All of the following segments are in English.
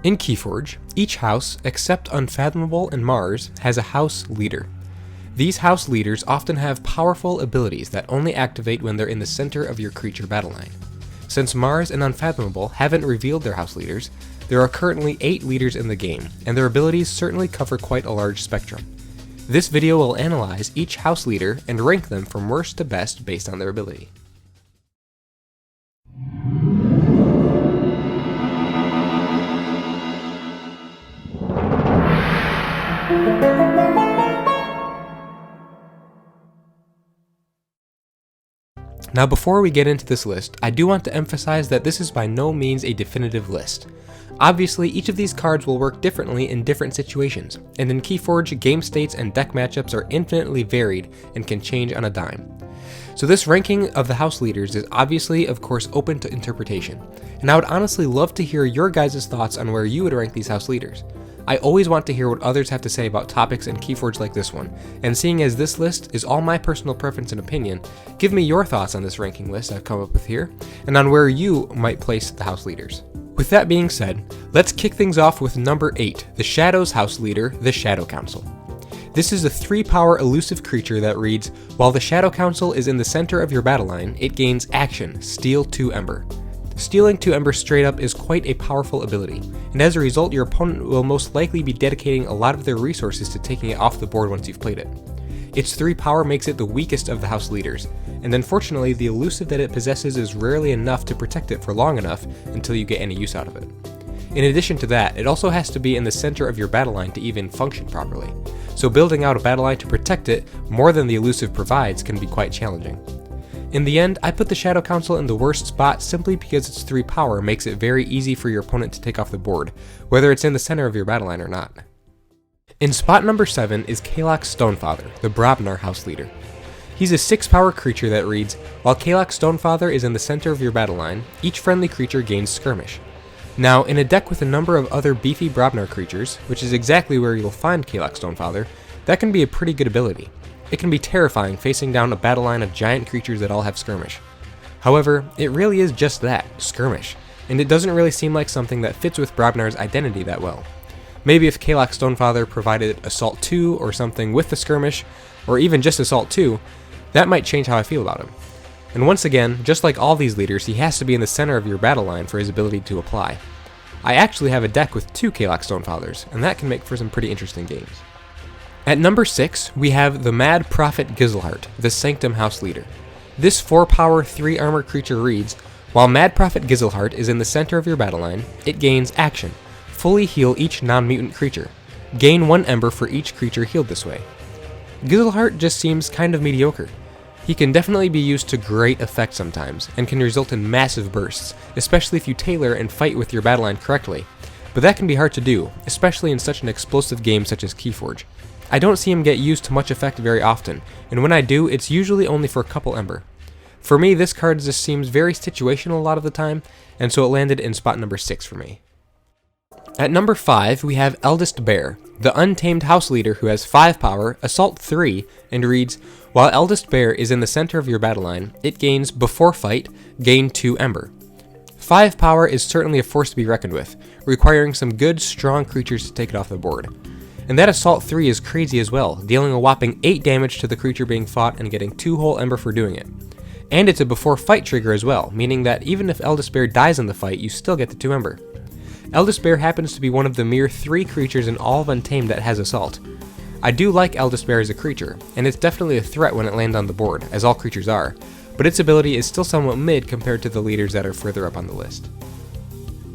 In KeyForge, each house, except Unfathomable and Mars, has a house leader. These house leaders often have powerful abilities that only activate when they're in the center of your creature battle line. Since Mars and Unfathomable haven't revealed their house leaders, there are currently 8 leaders in the game, and their abilities certainly cover quite a large spectrum. This video will analyze each house leader and rank them from worst to best based on their ability. Now before we get into this list, I do want to emphasize that this is by no means a definitive list. Obviously, each of these cards will work differently in different situations, and in KeyForge, game states and deck matchups are infinitely varied and can change on a dime. So this ranking of the house leaders is obviously, of course, open to interpretation, and I would honestly love to hear your guys' thoughts on where you would rank these house leaders. I always want to hear what others have to say about topics in KeyForge like this one, and seeing as this list is all my personal preference and opinion, give me your thoughts on this ranking list I've come up with here, and on where you might place the house leaders. With that being said, let's kick things off with number 8, the Shadows house leader, the Shadow Council. This is a 3-power elusive creature that reads, while the Shadow Council is in the center of your battle line, it gains action, Steal 2 Ember. Stealing 2 Ember straight up is quite a powerful ability, and as a result your opponent will most likely be dedicating a lot of their resources to taking it off the board once you've played it. Its 3 power makes it the weakest of the house leaders, and unfortunately the elusive that it possesses is rarely enough to protect it for long enough until you get any use out of it. In addition to that, it also has to be in the center of your battle line to even function properly, so building out a battle line to protect it more than the elusive provides can be quite challenging. In the end, I put the Shadow Council in the worst spot simply because its 3 power makes it very easy for your opponent to take off the board, whether it's in the center of your battle line or not. In spot number 7 is Kalok Stonefather, the Brobnar house leader. He's a 6-power creature that reads, while Kalok Stonefather is in the center of your battle line, each friendly creature gains Skirmish. Now, in a deck with a number of other beefy Brobnar creatures, which is exactly where you'll find Kalok Stonefather, that can be a pretty good ability. It can be terrifying facing down a battle line of giant creatures that all have Skirmish. However, it really is just that, Skirmish, and it doesn't really seem like something that fits with Brobnar's identity that well. Maybe if Kalok Stonefather provided Assault 2 or something with the Skirmish, or even just Assault 2, that might change how I feel about him. And once again, just like all these leaders, he has to be in the center of your battle line for his ability to apply. I actually have a deck with 2 Kalok Stonefathers, and that can make for some pretty interesting games. At number 6, we have the Mad Prophet Gizelheart, the Sanctum house leader. This 4-power, 3-armor creature reads, while Mad Prophet Gizelheart is in the center of your battle line, it gains action, fully heal each non-mutant creature. Gain 1 Ember for each creature healed this way. Gizelheart just seems kind of mediocre. He can definitely be used to great effect sometimes, and can result in massive bursts, especially if you tailor and fight with your battle line correctly. But that can be hard to do, especially in such an explosive game such as KeyForge. I don't see him get used to much effect very often, and when I do, it's usually only for a couple Ember. For me, this card just seems very situational a lot of the time, and so it landed in spot number 6 for me. At number 5, we have Eldest Bear, the Untamed house leader who has 5 power, Assault 3, and reads, while Eldest Bear is in the center of your battle line, it gains, before fight, gain 2 Ember. 5 power is certainly a force to be reckoned with, requiring some good, strong creatures to take it off the board. And that Assault 3 is crazy as well, dealing a whopping 8 damage to the creature being fought and getting 2 whole Ember for doing it. And it's a before fight trigger as well, meaning that even if Eldest Bear dies in the fight, you still get the 2 Ember. Eldest Bear happens to be one of the mere 3 creatures in all of Untamed that has Assault. I do like Eldest Bear as a creature, and it's definitely a threat when it lands on the board, as all creatures are, but its ability is still somewhat mid compared to the leaders that are further up on the list.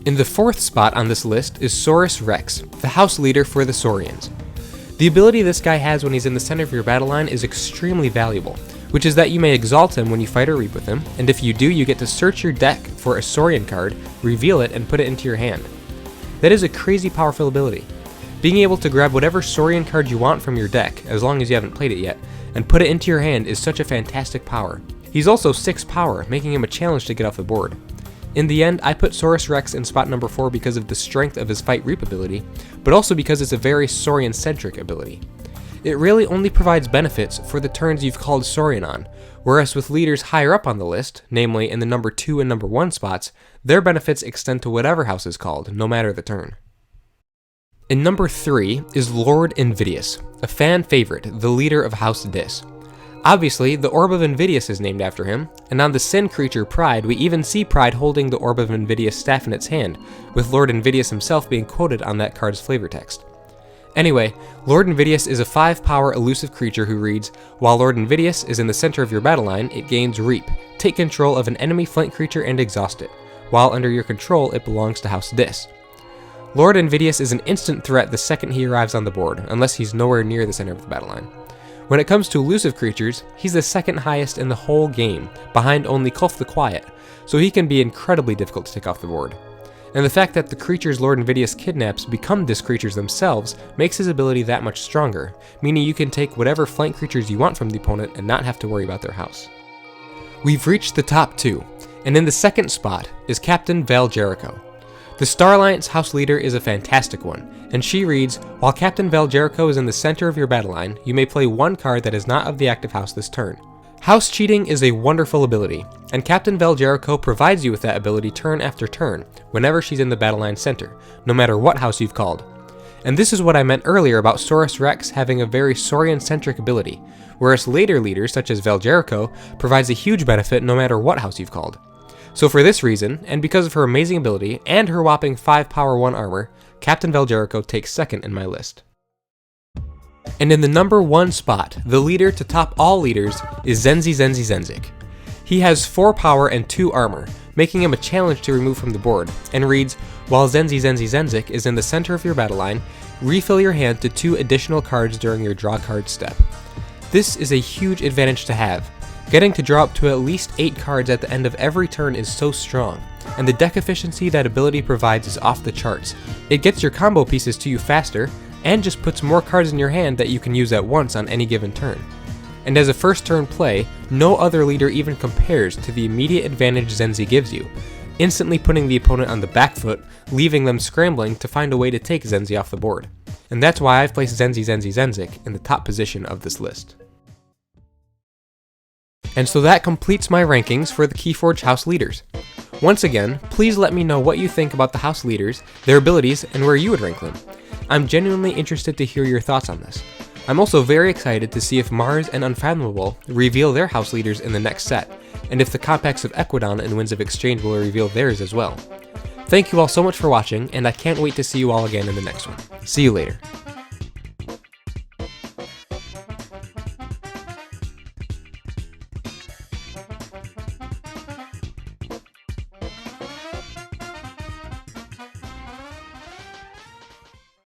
In the 4th spot on this list is Saurus Rex, the house leader for the Saurians. The ability this guy has when he's in the center of your battle line is extremely valuable, which is that you may exalt him when you fight or reap with him, and if you do, you get to search your deck for a Saurian card, reveal it, and put it into your hand. That is a crazy powerful ability. Being able to grab whatever Saurian card you want from your deck, as long as you haven't played it yet, and put it into your hand is such a fantastic power. He's also 6 power, making him a challenge to get off the board. In the end, I put Saurus Rex in spot number 4 because of the strength of his fight reap ability, but also because it's a very Saurian-centric ability. It really only provides benefits for the turns you've called Saurian on, whereas with leaders higher up on the list, namely in the number 2 and number 1 spots, their benefits extend to whatever house is called, no matter the turn. In number 3 is Lord Invidious, a fan favorite, the leader of House Dis. Obviously, the Orb of Invidious is named after him, and on the Sin creature Pride, we even see Pride holding the Orb of Invidious staff in its hand, with Lord Invidious himself being quoted on that card's flavor text. Anyway, Lord Invidious is a 5-power elusive creature who reads, while Lord Invidious is in the center of your battle line, it gains Reap. Take control of an enemy flank creature and exhaust it. While under your control, it belongs to House Dis. Lord Invidious is an instant threat the second he arrives on the board, unless he's nowhere near the center of the battle line. When it comes to elusive creatures, he's the second highest in the whole game, behind only Kulf the Quiet, so he can be incredibly difficult to take off the board. And the fact that the creatures Lord Invidious kidnaps become Dis creatures themselves makes his ability that much stronger, meaning you can take whatever flank creatures you want from the opponent and not have to worry about their house. We've reached the top 2, and in the second spot is Captain Val Jericho. The Star Alliance house leader is a fantastic one, and she reads, while Captain Val Jericho is in the center of your battle line, you may play one card that is not of the active house this turn. House cheating is a wonderful ability, and Captain Val Jericho provides you with that ability turn after turn, whenever she's in the battle line center, no matter what house you've called. And this is what I meant earlier about Saurus Rex having a very Saurian-centric ability, whereas later leaders such as Val Jericho provides a huge benefit no matter what house you've called. So for this reason, and because of her amazing ability and her whopping 5 power 1 armor, Captain Val Jericho takes second in my list. And in the number 1 spot, the leader to top all leaders is Zenzi. He has 4 power and 2 armor, making him a challenge to remove from the board, and reads, while Zenzi is in the center of your battle line, refill your hand to 2 additional cards during your draw card step. This is a huge advantage to have. Getting to draw up to at least 8 cards at the end of every turn is so strong, and the deck efficiency that ability provides is off the charts. It gets your combo pieces to you faster, and just puts more cards in your hand that you can use at once on any given turn. And as a first turn play, no other leader even compares to the immediate advantage Zenzi gives you, instantly putting the opponent on the back foot, leaving them scrambling to find a way to take Zenzi off the board. And that's why I've placed Zenzi in the top position of this list. And so that completes my rankings for the KeyForge house leaders. Once again, please let me know what you think about the house leaders, their abilities, and where you would rank them. I'm genuinely interested to hear your thoughts on this. I'm also very excited to see if Mars and Unfathomable reveal their house leaders in the next set, and if the Compacts of Equidon and Winds of Exchange will reveal theirs as well. Thank you all so much for watching, and I can't wait to see you all again in the next one. See you later.